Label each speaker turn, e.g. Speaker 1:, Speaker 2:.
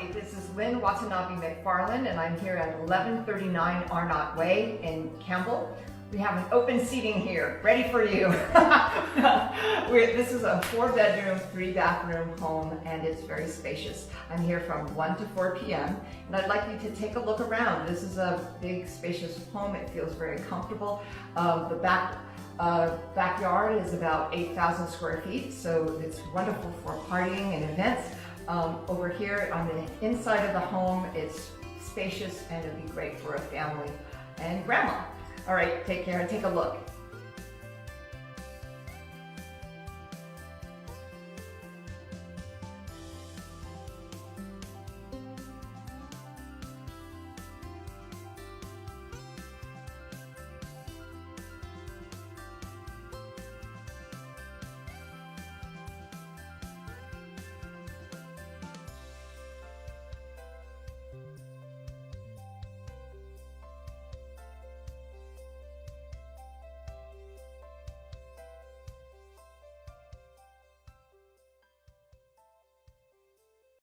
Speaker 1: Hi, this is Lynn Watanabe McFarland, and I'm here at 1139 Arnott Way in Campbell. We have an open seating here, ready for you. This is a 4-bedroom, 3-bathroom home, and it's very spacious. I'm here from 1 to 4 p.m., and I'd like you to take a look around. This is a big, spacious home. It feels very comfortable. The backyard is about 8,000 square feet, so it's wonderful for partying and events. Over here on the inside of the home, it's spacious and it'd be great for a family and grandma. All right, take care and take a look.